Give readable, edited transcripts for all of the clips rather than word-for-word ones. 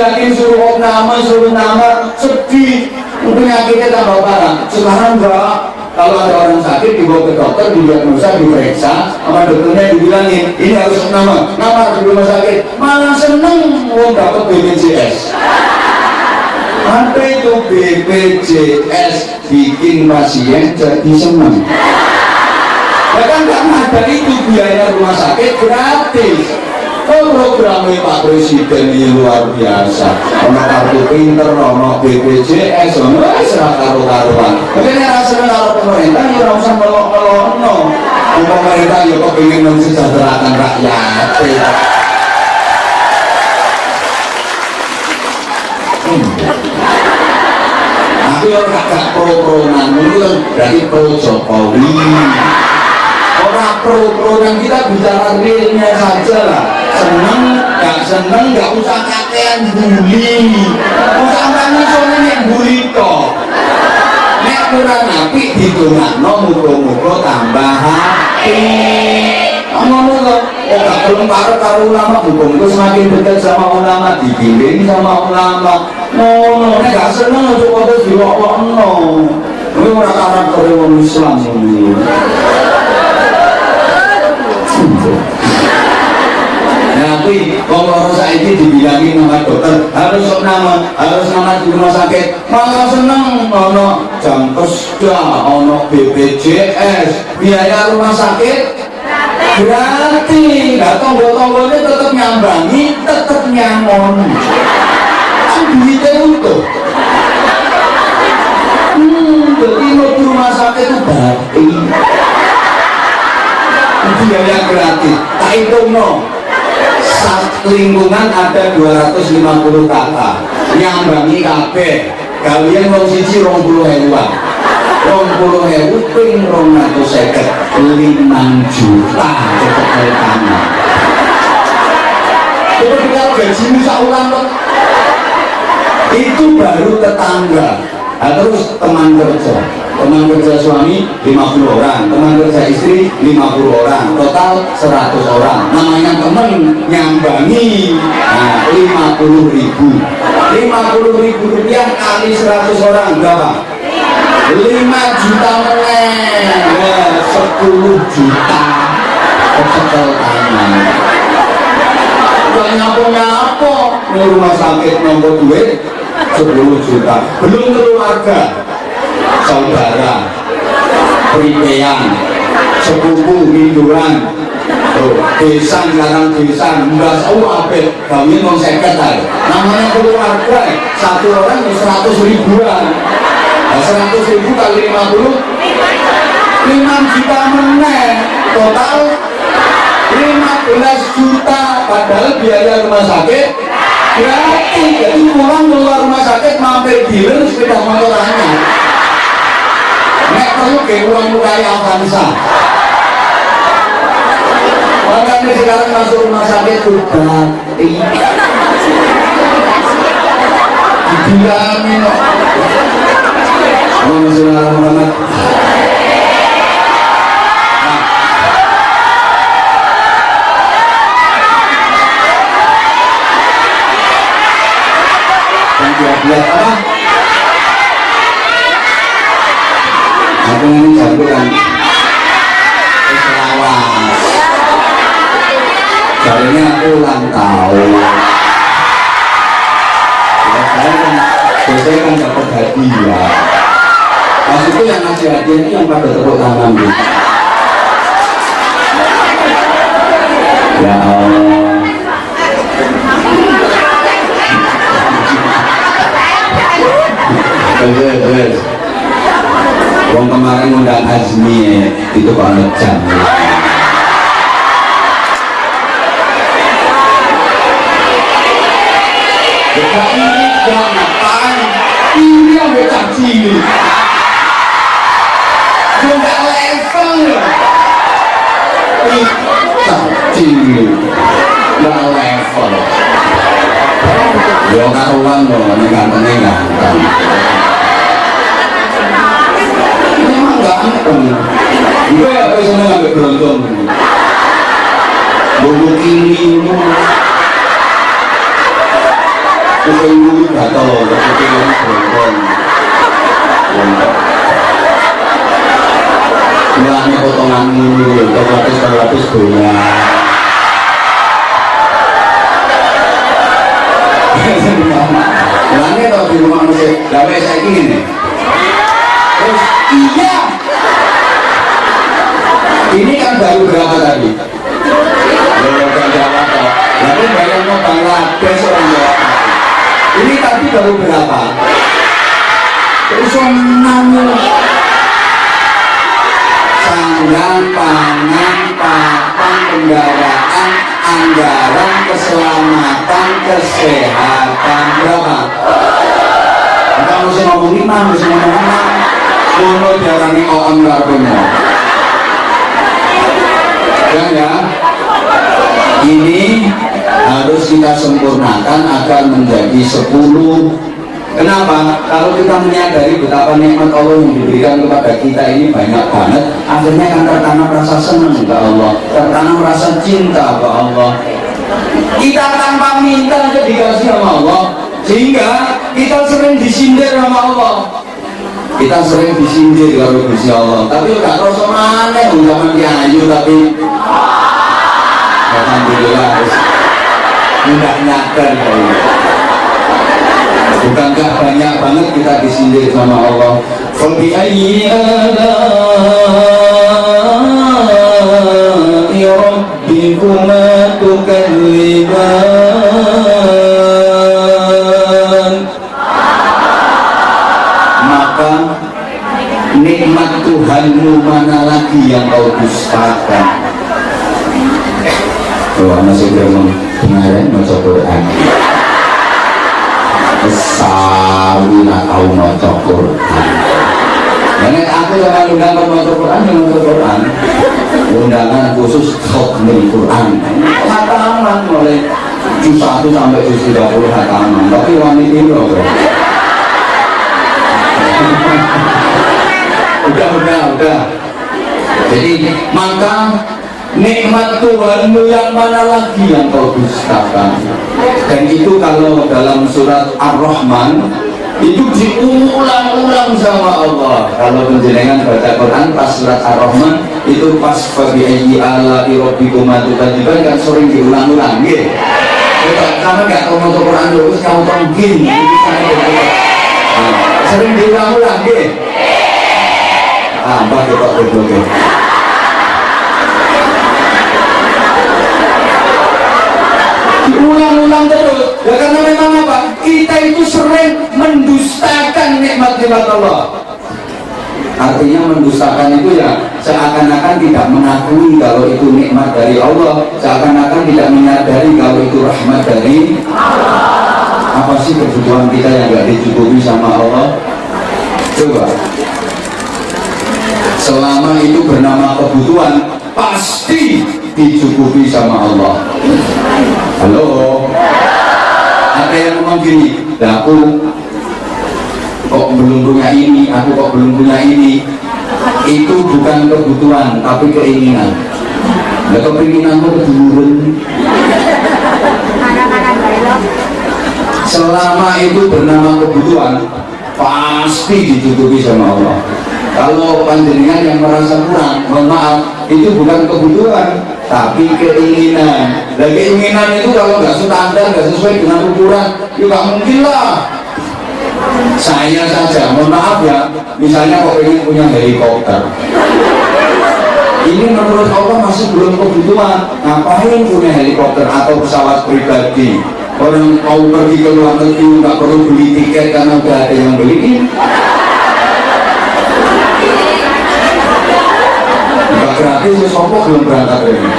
dibilangin suruh nama sedih, penyakitnya tambah parah. Sekarang enggak. Kalau ada orang sakit dibawa ke dokter, didiagnosa, diperiksa, sama dokternya dibilangin ini harus nama harus di rumah sakit, malah seneng dapat BPJS. Apa itu BPJS? Bikin pasien jadi seneng. Ya kan karena ada itu biaya rumah sakit gratis. Oh, programnya Pak Presiden ini luar biasa. Ono kartu pinter, ono BPJS, ono serah karu-karuan. Makanya rasanya kalau pemerintah ya orang usah melok-melok. Pemerintah ya kok ingin mensejahterakan rakyat. Tapi orang agak pro-pronan itu berarti pro Jokowi. Orang pro yang kita bicara realnya saja lah. Seneng gak usah kakean bully. Usah bangun soalnya bully toh. Nek kurang apik didongakno muga-muga tambah hati. Ngono lho. Oh gak perlu karo ulama, muga-muga semakin dekat sama ulama, dibimbing sama ulama. Ngono nek gak seneng aja kok dilokno. Kuwi ora karakter wong Islam ngono. Tapi kalau saiki dibilangin sama dokter harus nama di rumah sakit, malah seneng ono jam kesda, ono BPJS, biaya rumah sakit gratis. Nah tombol-tombolnya tetap nyambangi, tetap nyamun. Duitnya utuh. Jadi mau di rumah sakit itu berarti biaya gratis. Tak hitung no. Lingkungan ada 250 kakak nyambangi kabeh kalian mau siji 20.000 ping 250 5 juta cepat tanah. Coba kita gajimu saulan itu baru tetangga. Nah, terus teman kerja suami 50 orang, teman kerja istri 50 orang, total 100 orang. Namanya temen nyambangi. Nah, 50.000 rupiah kali 100 orang berapa? 5 juta meneh. 10 juta kecekel tangan. Gak nyapo-nyapo di rumah sakit nombor duit 10 juta. Belum keluarga, saudara, peripean, sepupu, minduran, desa, sekarang desa, mbak sau apet, kami mau seket aja. Namanya keluarga, satu orang 100 ribuan. Nah, 100 ribu kali 50, 5 juta meneh. Total 15 juta. Padahal biaya rumah sakit gratis. Jadi orang keluar rumah sakit mampir dealer sepeda motor anyar. Nek perlu ke uang kaya Avanza. Makanya sekarang masuk rumah sakit sudah dibilangin Muhammad. Lihat apa? Aku ini jago kan selawas. Jadinya aku ulang tahun. Biasanya kan dapat hadiah. Pas itu yang ngasih hadiah ini yang pada tepuk tangan gitu. Ya Allah. Wong kemarin undang Azmi itu kok ngejam. Ini jangan ini yang becak cilik. Enggak level. Becak cilik. Enggak level. Yo karuan loh, ini ganteng. Memang ganteng. Gue apa seneng sampai beruntung. Bulu kiri. kuping kuwi gatel, kuping berondong. Mulane potongan ini otomatis doyan. Mulane kalau di rumah musik, gawe saiki ngene. Terus iya. Ini kan baru berapa tadi? Bukan jawab kok. Lalu bayang mau Bangladesh orang jawab. Ini tadi baru berapa? Terus nanya. Sandang, pangan, papan, kendaraan, anggaran, keselamatan, kesehatan. Berapa? Kita mesti ngomong 5, mesti ngomong 6. Kono diarani on lagunya. Ya, ini harus kita sempurnakan agar menjadi 10. Kenapa? Kalau kita menyadari betapa nikmat Allah yang diberikan kepada kita ini banyak banget, akhirnya akan tertanam rasa senang ke Allah, tertanam rasa cinta ke Allah. Kita tanpa minta aja dikasih sama Allah, sehingga kita sering disindir sama Allah. Kita sering disindir kalau Gusti Allah, tapi gak terasa maneh zaman Ayu, tapi alhamdulillah tidak nyadar ya. Bukankah banyak banget kita disindir sama Allah? Fabi ayyi ala'i rabbikuma tukadziban. Maka nikmat Tuhanmu mana lagi yang kau dustakan? Oh, masih belum dengaran baca Quran. Sawi nak tahu baca Quran. Jangan aku yang undang baca Quran, yang baca Quran. Undangan khusus khotmil Quran. Hataman mulai juz 1 sampai juz 30 hataman. Tapi wanita ini loh. Udah. Jadi maka nikmat Tuhanmu yang mana lagi yang kau dustakan? Dan itu kalau dalam surat Ar-Rahman itu diulang-ulang sama Allah. Kalau penjenengan baca Quran pas surat Ar-Rahman itu pas fabi ayyi ala'i rabbikuma tukadziban kan sering diulang-ulang nggih. Karena enggak tahu baca Quran terus kamu tongkin sering diulang-ulang nggih. Tambah ketok-ketok. Diulang-ulang terus ya, karena memang apa? Kita itu sering mendustakan nikmat-nikmat Allah. Artinya mendustakan itu ya seakan-akan tidak mengakui kalau itu nikmat dari Allah, seakan-akan tidak menyadari kalau itu rahmat dari Allah. Apa sih kebutuhan kita yang gak dicukupi sama Allah? Coba. Selama itu bernama kebutuhan, pasti dicukupi sama Allah. Halo, ada yang ngomong gini, aku kok belum punya ini, aku kok belum punya ini. Itu bukan kebutuhan, tapi keinginan. Nah, keinginanmu keduren. Selama itu bernama kebutuhan, pasti dicukupi sama Allah. Kalau panjenengan yang merasa kurang, mohon maaf, itu bukan kebutuhan, tapi keinginan. Dan keinginan itu kalau nggak standar, nggak sesuai dengan ukuran, ya nggak mungkin lah. Saya saja, mohon maaf ya, misalnya kok ingin punya helikopter, ini menurut Allah masih belum kebutuhan. Ngapain punya helikopter atau pesawat pribadi? Orang mau pergi ke luar negeri nggak perlu beli tiket karena udah ada yang beliin. Gratis ya, sopo belum berangkat ini.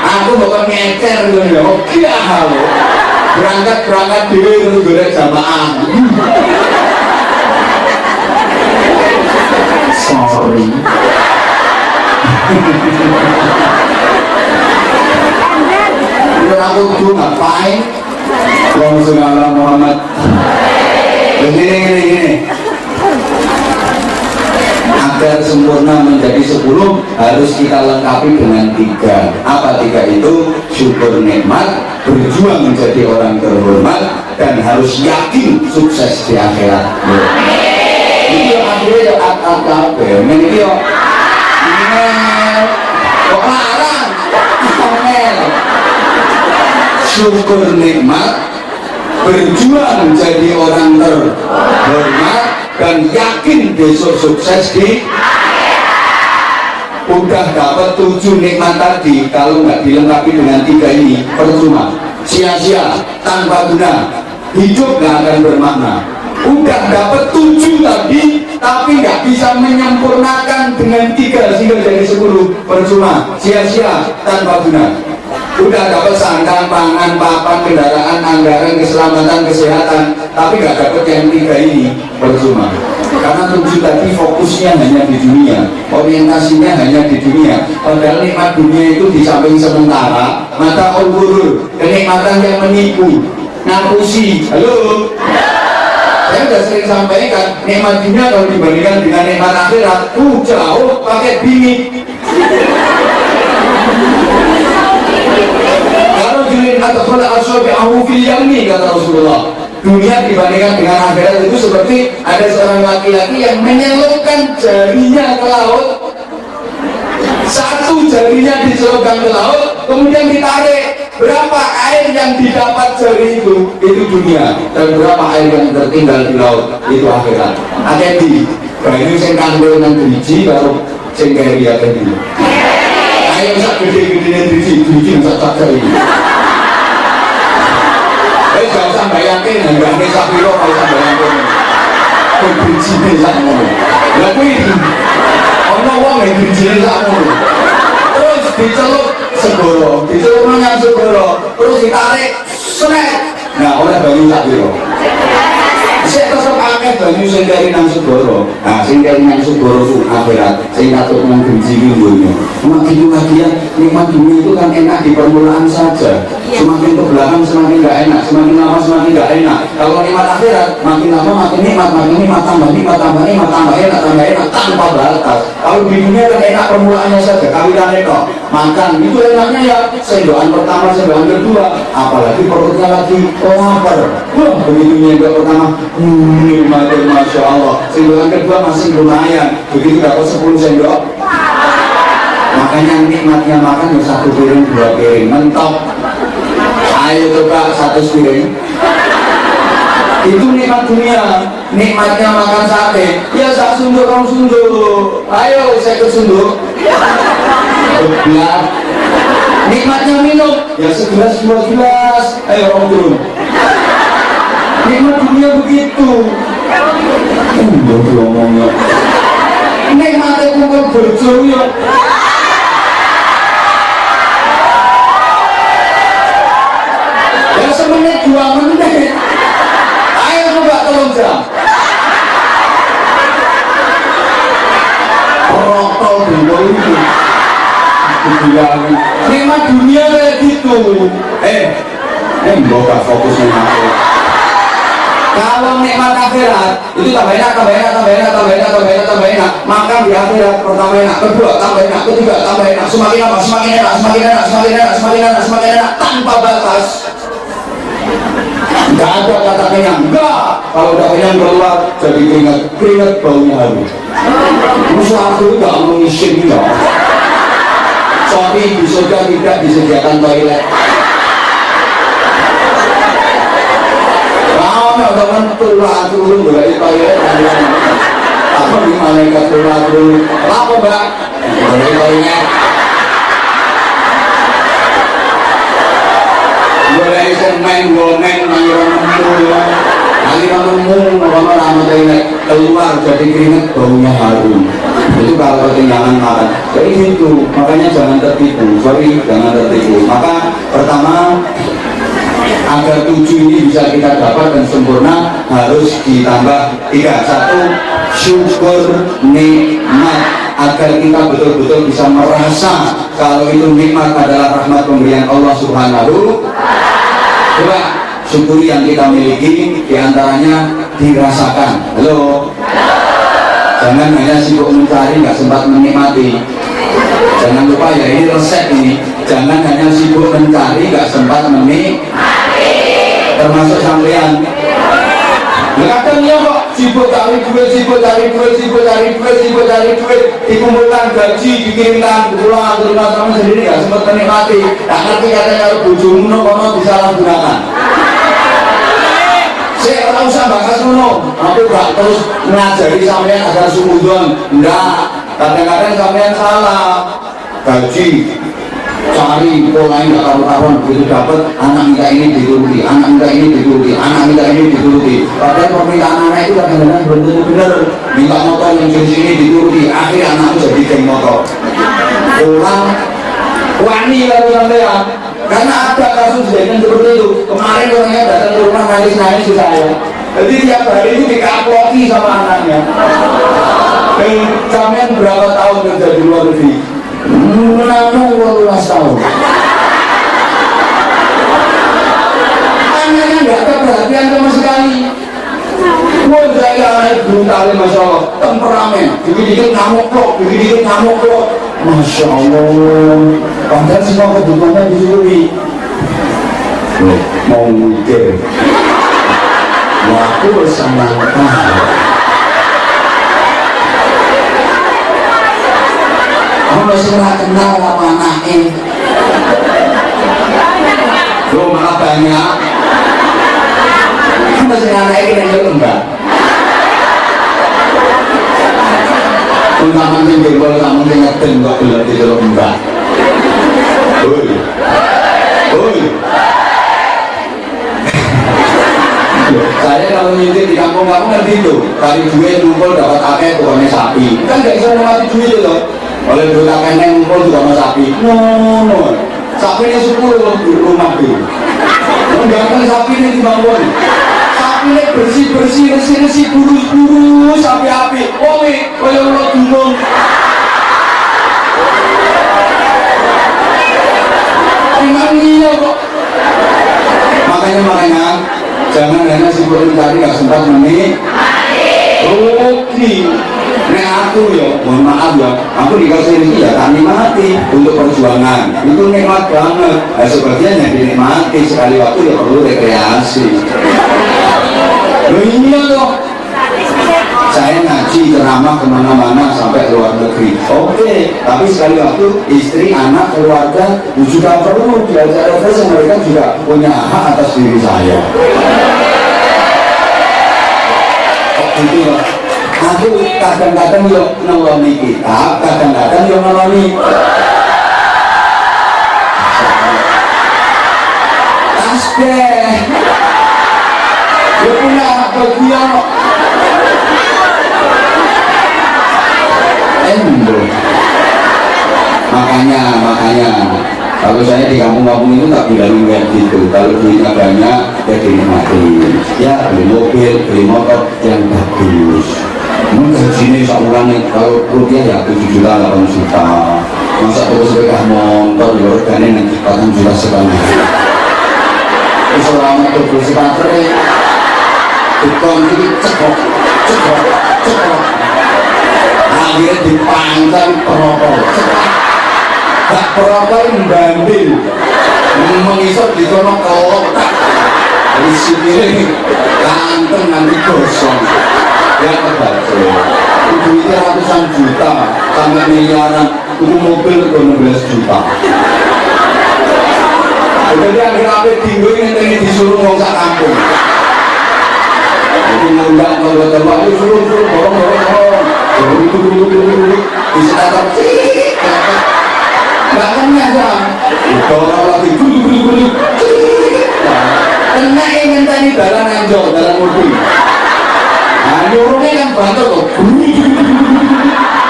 Aku bakal ngecer gitu ya. Oke, halo. Berangkat dulu terus golek jamaah. Sorry. Udah aku tuh ngapain? Allahumma ala Muhammad. Gini. Agar sempurna menjadi 10 harus kita lengkapi dengan 3. Apa 3 itu? Syukur nikmat, berjuang menjadi orang terhormat, harus yakin sukses di akhirat. Ini yang akhirnya at-at ini yang kok larang syukur nikmat, berjuang jadi orang terhormat, dan yakin besok sukses di udah dapat 7 nikmat tadi, kalau nggak dilengkapi dengan 3 ini percuma, sia-sia, tanpa guna, hidup nggak akan bermakna. Udah dapat 7 tadi tapi nggak bisa menyempurnakan dengan 3 sehingga jadi 10, percuma, sia-sia, tanpa guna. Udah dapat sandang, pangan, papan, kendaraan, anggaran, keselamatan, kesehatan, tapi nggak dapat yang 3 ini, percuma. Karena 7 tadi fokusnya hanya di dunia, orientasinya hanya di dunia. Padahal nikmat dunia itu di samping sementara, mata ulur, kenikmatan yang menipu, ngapusi. Halo, saya sudah sering sampaikan, nikmat dunia kalau dibandingkan dengan nikmat akhirat, jauh pakai bini. Kalau julin atau kalau asal fil yamni, kata Rasulullah, dunia dibandingkan dengan akhirat itu seperti ada seorang laki-laki yang menyelupkan jarinya ke laut, satu jarinya dicelupkan ke laut, kemudian ditarik. Berapa air yang didapat jari itu dunia, dan berapa air yang tertinggal di laut, itu akhirat. Hati-hati, banyak yang kandung dengan driji kalau yang kayak dia tadi. Ayo sak gede-gedenya driji sak jari. Jangan sampai yakin, enggak nih sapiro kalau sampai yakin. Driji nih sak ngono. Lah kuwi ono wong yang driji sak ngono. Terus dicelup segoro, dicelup nang segoro, terus ditarik, sret. Nah, oleh banyu sak piro? Saya tetap akeh banyu sing dari nang segoro. Nah, sing dari nang segoro ku akhirat, sing katut nang driji ku ngono. Semakin bahagia, nikmat dunia itu kan enak di permulaan saja. Semakin ke belakang semakin nggak enak, semakin lama semakin nggak enak. Kalau nikmat akhirat, makin lama makin nikmat, tambah nikmat, tambah enak tanpa batas. Kalau di dunia kan enak permulaannya saja, kawinan itu makan itu enaknya ya sendokan pertama, sendokan kedua, apalagi perutnya lagi lapar. Wah, begitu nyendok pertama, nikmatnya masya Allah. Sendokan kedua masih lumayan, begitu dapat 10 sendok. Makanya nikmatnya makan ya 1 piring 2 piring mentok. Ayo coba 1 piring. Itu nikmat dunia. Nikmatnya makan sate ya sak sunduk rong sunduk. Ayo saya ke sunduk. Beblak. Nikmatnya minum ya segelas 2 gelas. Ayo rong turun. Nikmat dunia begitu. Ngomongnya nikmatnya kumpul bojo ya. Semenit 2 menit. Ayo coba 3 jam. Rokok dulu itu. Nikmat dunia kayak gitu. Enggak fokusnya aku. Kalau nikmat akhirat itu tambah enak. Makan di akhirat pertama enak, kedua tambah enak, ketiga tambah enak, semakin lama semakin enak tanpa batas. Nggak ada kata kenyang, enggak. Kalau udah kenyang keluar jadi keringat baunya harum. Musuh aku nggak mengisin ya. Sorry, di surga tidak disediakan toilet. Udah mentul dari toilet. Apa di malaikat turun? Apa mbak? Dari toilet. Boleh main gomen aliran nemu keluar jadi keringat baunya harum. Itu kalau ketinggalan makan. Jadi itu makanya jangan tertipu. Jangan tertipu. Maka pertama, agar 7 ini bisa kita dapat dan sempurna harus ditambah 3. 1, syukur nikmat, agar kita betul-betul bisa merasa kalau itu nikmat adalah rahmat pemberian Allah Subhanahu. Coba syukuri yang kita miliki, diantaranya dirasakan. Halo, jangan hanya sibuk mencari, nggak sempat menikmati. Jangan lupa ya, ini resep ini. Jangan hanya sibuk mencari, nggak sempat menikmati. Termasuk sampean sibuk cari duit, dikumpulkan gaji, dikirimkan pulang ke rumah sama sendiri, nggak sempat menikmati. Tak ngerti katanya kalau bojomu kono disalahgunakan. Saya tak usah bahas ngono, aku gak terus mengajari sampean agar sumudon. Enggak, kadang-kadang sampean salah. Gaji, cari pola yang gak karuan, begitu dapat anak minta ini dituruti, anak minta ini dituruti, anak minta ini dituruti. Padahal permintaan anak itu kadang-kadang belum tentu benar. Minta motor yang jenis ini dituruti, akhirnya anakku jadi geng motor. Pulang, wani lalu sampean. Karena ada kasus kejadian seperti itu. Kemarin orangnya datang ke rumah nangis-nangis ke saya. Jadi tiap hari itu dikaploti sama anaknya. Dan sampean berapa tahun kerja di luar negeri? 18 tahun. Anaknya nggak ada perhatian sama sekali. Wah, saya brutal, masya Allah, temperamen, dikit-dikit ngamuk loh, masya Allah. Padahal semua kebutuhannya disuruhi. Loh, mau mikir, waktu bersama aku masih nggak kenal sama anaknya. Loh, malah banyak. Aku masih anaknya yang enggak. Untangan yang berbol kamu ingetin kok belum dicelok enggak. Saya kalau nyindir di kampung kamu ngerti itu, kali duit ngumpul dapat akeh tukangnya sapi. Kan gak bisa mati duit itu loh. Oleh duit akehnya ngumpul tukangnya sapi. No. Sapi ini 10 di rumah itu. Enggak kan sapi ini dibangun. Sapi ini bersih, buru sapi api. Oleh Allah bingung. Emang iya kok. Makanya jangan hanya sibuk mencari nggak sempat rugi. Nek aku ya, mohon maaf ya, aku dikasih rezeki ya tani mati untuk perjuangan. Itu nikmat banget. Sebagian yang dinikmati sekali waktu ya perlu rekreasi. Loh iya loh. Saya ngaji ceramah kemana-mana sampai luar negeri. Oke, tapi sekali waktu istri, anak, keluarga juga perlu diajar terus, mereka juga punya hak atas diri saya. Gitu loh. Aku kadang-kadang yuk nolongi kita, kadang-kadang yuk nolongi tasbih. Dia punya hak bagian. Makanya kalau saya di kampung-kampung itu tak bilang kayak gitu. Kalau duitnya banyak ya dinikmati, ya beli mobil, beli motor yang bagus. Mungkin sini seorang kalau rupiah ya 7 juta, 8 juta. Masa terus sepeda motor ya regane 8 juta sekali. Selama itu bersih baterai, dikon ini cekok. Akhirnya dipanggang perokok. Gak perokok membanding, mengisap di kono kotak. Dari sini kanteng nanti gosong. Ya terbaca. Duitnya ratusan juta sampai miliaran. Itu mobil 12 juta. Jadi akhir-akhir tinggu ini disuruh ngomong sak kampung. Jadi ngundang kalau tembak itu suruh borong. Bisa datang nggak kena jam dorong lagi gulu kena ingin tadi dalam anjol, dalam mobil. Nah nyuruhnya kan bantu kok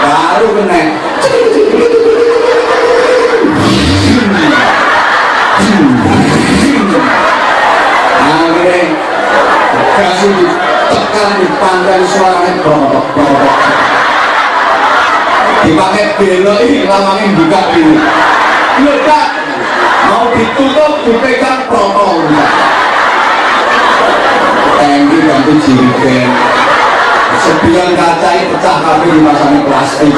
baru kena. Akhirnya kasih ditekan dipanggang suaranya berobok dipakai belok ini lamangnya buka ini ledak mau ditutup dipegang protol tangki ganti jirigen sebiang kaca pecah tapi dimasangin plastik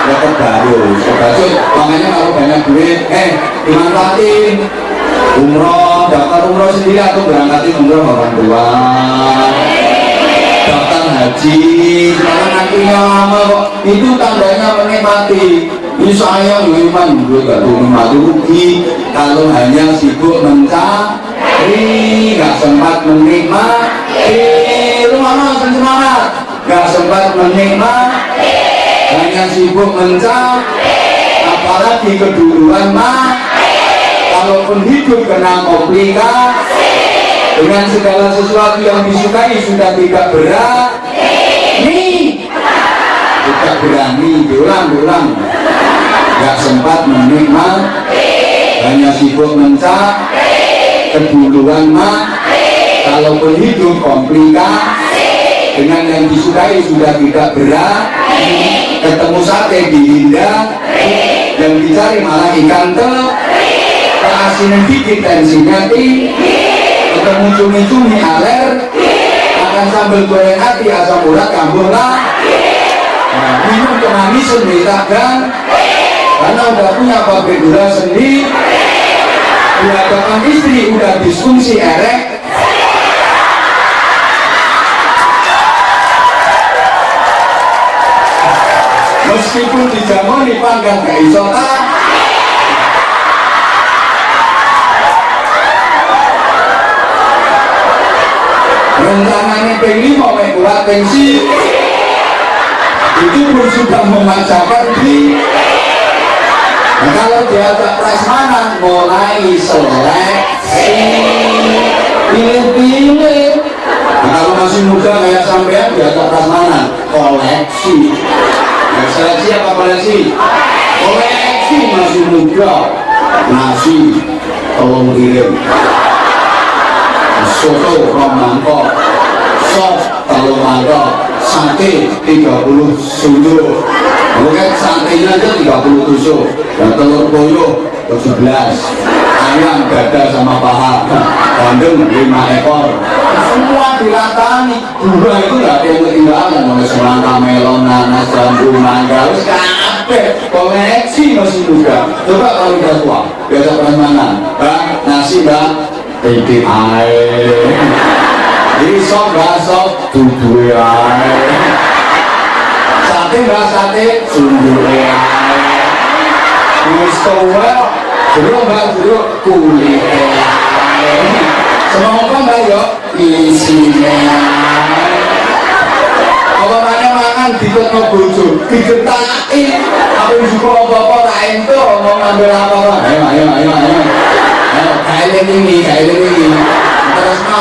ya terbaru sebagus. Makanya kalau banyak duit dimanfaatin daftar umroh sendiri atau berangkatin umroh orang tua, daftar haji, sekarang antrinya lama kok. Itu tandanya menikmati. Ini saya iman, gue gak menikmati rugi kalau hanya sibuk mencari, gak sempat menikmati. Lu mana semangat? Gak sempat menikmati, hanya sibuk mencari, apalagi keduluan mah. Kalaupun hidup kena komplikasi dengan segala sesuatu yang disukai sudah tidak berani, tidak berani, diulang, gak sempat menikmati, hanya sibuk mencari, keduluan mah. Kalaupun hidup komplikasi dengan yang disukai sudah tidak berani, ketemu sate dihindari, yang dicari malah ikan keasinan dikit tensinya tinggi, ketemu cumi-cumi aler, makan sambal goreng hati asam urat kambuh lah. Nah, minum kenami sendiri kan, karena udah punya pabrik gula sendiri, udah dapat istri, udah disfungsi erek. Meskipun dijamoni pangkat gak iso rencananya pengen mau kuat pensi itu pun sudah memaksakan di. Nah, kalau diajak prasmanan mulai seleksi, pilih-pilih. Nah, kalau masih muda kayak sampean diajak prasmanan koleksi. Nah, seleksi apa koleksi? Koleksi masih muda, nasi tolong kirim, soto romangkok, sop telur mangkok, sate 30 sunduk. Mungkin satenya aja 30 tusuk, dan telur puyuh 17, ayam dada sama paha, bandeng 5 ekor, semua dilatani. Dua itu gak ada yang ketinggalan, mulai semangka, melon, nanas, jambu, mangga, harus kabeh koleksi masih muda. Coba kalau udah tua, biasa prasmanan, nasi bang titik air, risok gak sok dudu air, sate gak sate sumber air, mustowel jeruk gak jeruk kulit air, semangka gak yuk isinya air. Apa mana mangan diketno bojo digetakin, apa juga apa-apa tak ento mau ngambil apa-apa. Ayo kailin ini, terus no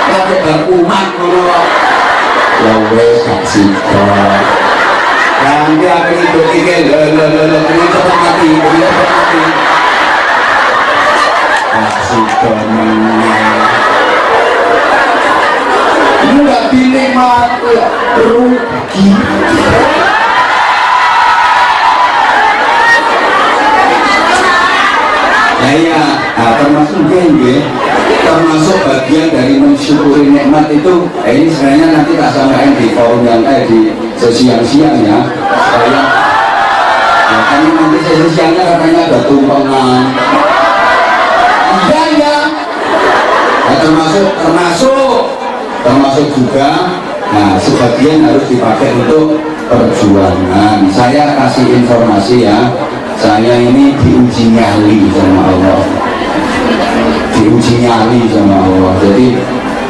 lagi berkumat dulu ya wes gak siko nanti akan hidup ini ini cepat mati gak siko ini gak pilih mati rugi. Ya, nah, termasuk gengge, termasuk bagian dari mensyukuri nikmat itu. Ini sebenarnya nanti tak sampaikan di forum yang di sesi yang siang ya. Supaya, ya kan nanti sesi siangnya katanya ada tumpengan. Iya. Nah, termasuk juga. Nah, sebagian harus dipakai untuk perjuangan. Saya kasih informasi ya. Saya ini diuji nyali sama Allah, jadi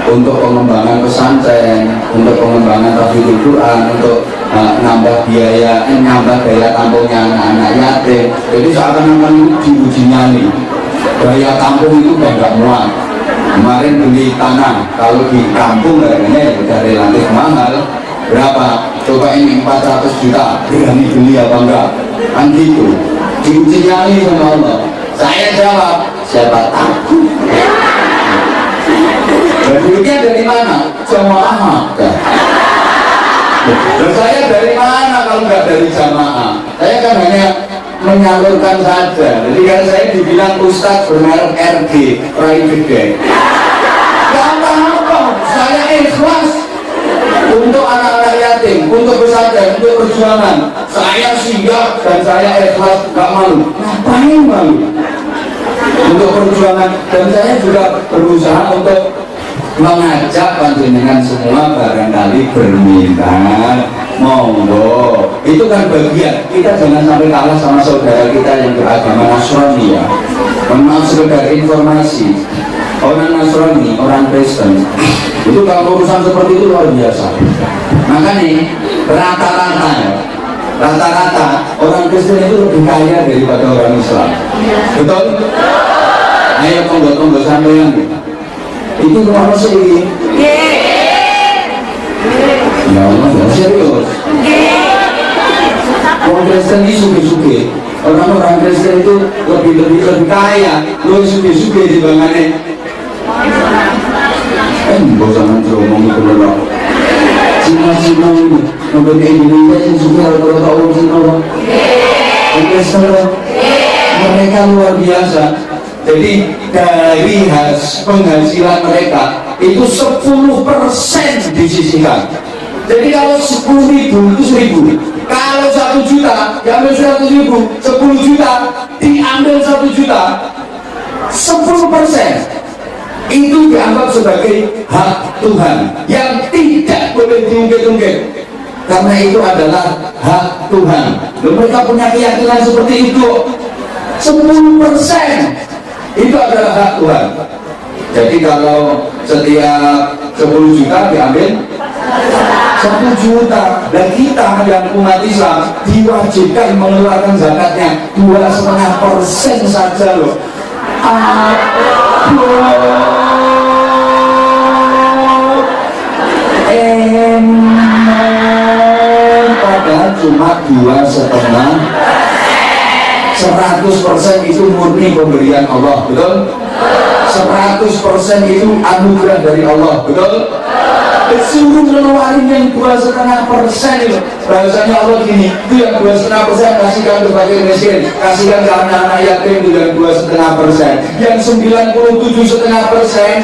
untuk pengembangan pesantren, untuk pengembangan tafsirul Quran, untuk nambah biaya, nambah daya tampungnya anak-anak yatim. Jadi seakan-akan itu diuji nyali, daya tampung itu udah nggak muat. Kemarin beli tanah, kalau di kampung harganya udah relatif mahal. Berapa? Coba ini 400 juta, berani beli apa enggak? Kan gitu. Diuji nyali sama Allah. Saya jawab, siapa takut? Dan duitnya dari mana? Jamaah. Dan saya dari mana kalau nggak dari jamaah? Saya kan hanya menyalurkan saja. Jadi kan saya dibilang Ustadz bermerek RG, Private Bank. Gak apa-apa, saya ikhlas untuk anak-anak yatim, untuk pesantren, untuk perjuangan. Saya siap dan saya ikhlas, gak malu. Ngapain malu? Untuk perjuangan, dan saya juga berusaha untuk mengajak panjenengan semua barangkali berminat, monggo. Itu kan bagian kita, jangan sampai kalah sama saudara kita yang beragama Nasrani ya. Maaf sekedar informasi, orang Nasrani, orang Kristen itu kalau urusan seperti itu luar biasa. Makanya rata-rata ya, rata-rata orang Kristen itu lebih kaya daripada orang Islam. Betul? Ayo tonggo-tonggo sampean itu rumah sih. Ya Allah, ya serius. Orang Kristen itu suge-suge. Orang-orang Kristen itu lebih kaya, lebih suge-suge dibandingkan. Enggak sama ngomong itu loh. Cina ini, sampai ke Indonesia yang suka rata-rata orang Cina loh. Kristen loh, mereka luar biasa. Jadi dari penghasilan mereka itu 10% disisihkan. Jadi kalau 10.000 itu 1.000. Kalau 1 juta diambil 100.000, 10 juta diambil 1 juta, 10% itu dianggap sebagai hak Tuhan yang tidak boleh diungkit-ungkit, karena itu adalah hak Tuhan. Mereka punya keyakinan seperti itu. 10% itu adalah hak Tuhan. Jadi kalau setiap 10 juta diambil 1 juta, dan kita yang umat Islam diwajibkan mengeluarkan zakatnya 2,5% saja loh. Padahal cuma 2,5%. 100% itu murni pemberian Allah, betul? 100% itu anugerah dari Allah, betul? Suruh ngeluarin yang 2,5% itu. Bahasanya Allah gini, itu yang 2,5% kasihkan kepada miskin, kasihkan ke anak-anak yatim, itu yang 2,5%. Yang 97,5%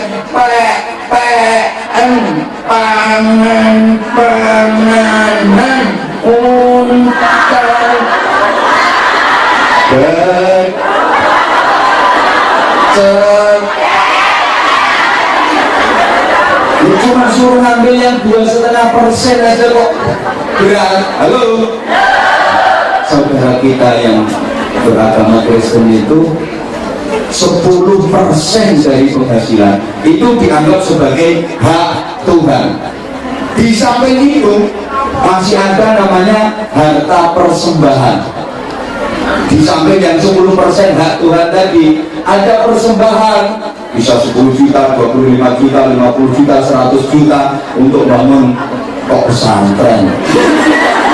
panganan untuk cuma suruh ngambil yang 2,5% aja kok berat. Halo, saudara kita yang beragama Kristen itu 10% dari penghasilan itu dianggap sebagai hak Tuhan. Di samping itu masih ada namanya harta persembahan. Di samping yang 10% hak Tuhan tadi, ada persembahan, bisa 10 juta, 25 juta, 50 juta, 100 juta untuk bangun kok pesantren,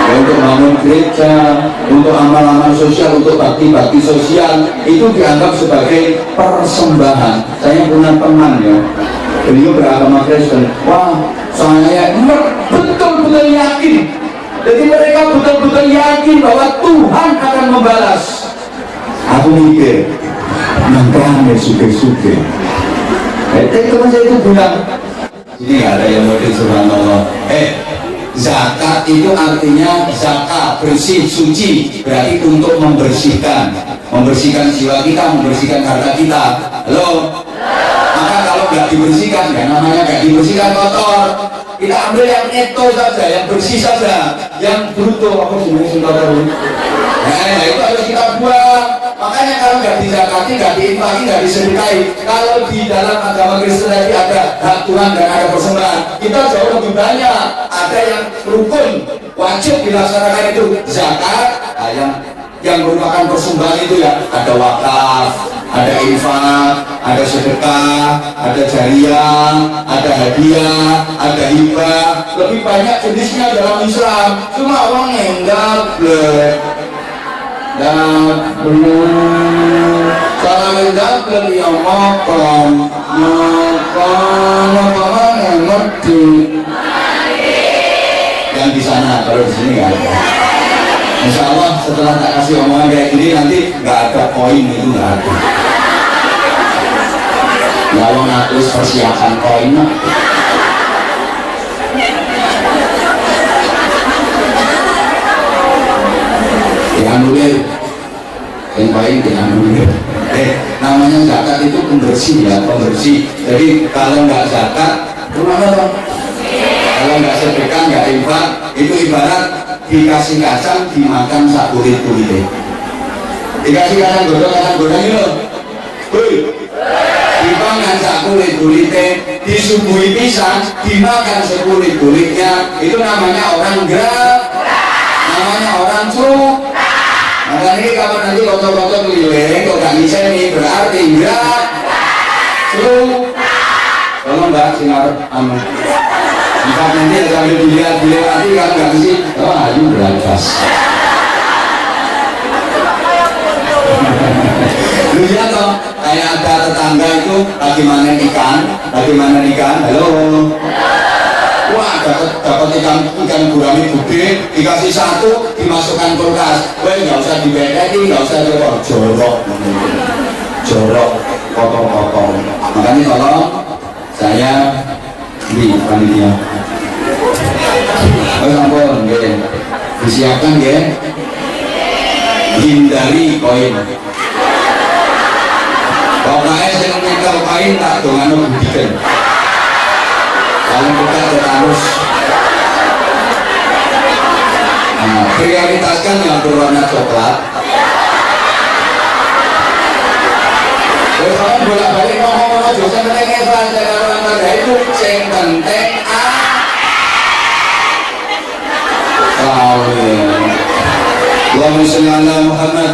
untuk bangun gereja, untuk amal-amal sosial, untuk bakti-bakti sosial, itu dianggap sebagai persembahan. Saya punya teman ya, beliau beragama Kristen. Wah, saya betul-betul yakin. Jadi mereka betul-betul yakin bahwa Tuhan akan membalas. Aku mikir, nanti suge-suge. Teman saya itu bilang, ini ada yang mau subhanallah. Zakat itu artinya zakat, bersih, suci, berarti untuk membersihkan jiwa kita, membersihkan harta kita. Halo? Maka kalau nggak dibersihkan, ya namanya nggak dibersihkan, kotor. Kita ambil yang neto saja, yang bersih saja, yang bruto, apa jenis kotor. Nah, itu harus kita buang. Makanya kalau nggak dizakati, nggak diinfaki, nggak disedekahi, kalau di dalam agama Kristen tadi ada hak Tuhan dan ada persembahan, kita jauh lebih banyak. Ada yang rukun, wajib dilaksanakan itu zakat, yang merupakan persembahan itu ya, ada wakaf, ada infak, ada sedekah, ada jariah, ada hadiah, ada hibah. Lebih banyak jenisnya dalam Islam. Cuma orang enggak dan belum salah dari yang makan yang ngerti yang di sana, kalau di sini nggak ada. Insya Allah setelah tak kasih omongan kayak gini nanti nggak ada koin, itu nggak ada. Ya Allah, ngatus persiapan koin mah. Dianulir, yang koin dianulir. Namanya zakat itu pembersih ya, pembersih. Jadi kalau nggak zakat, gimana dong? Kalau nggak sedekah, nggak infak, itu ibarat dikasih kacang dimakan sak kulit-kulitnya. Dikasih kacang godong ini loh. Dipangan sak kulit-kulitnya, disuguhi pisang, dimakan sekulit-kulitnya, itu namanya orang gerak, namanya orang curug. Maka ini kalau nanti kotor-kotor keliling, kok gak bisa nih, berarti gerak, curug. Tolong mbak, singar, aman. Jika nanti sambil dilewati, kalau gak bisa, oh ayo berantas. Lu lihat toh, kayak ada tetangga itu lagi manen ikan, halo. Wah, dapat ikan gurami gede, dikasih satu, dimasukkan kulkas. Wah, nggak usah dibedeki, nggak usah jorok, potong-potong. Makanya tolong saya di panitia. Ampun, disiapkan ya. Hindari koin. Pokoknya saya nyekel kain tak dongano budikan. Kalau kita terus prioritaskan yang berwarna coklat. Terus kalau bolak-balik ngomong-ngomong aja sebenarnya saja kalau anda itu yang penting Allahumma sholli ala Muhammad.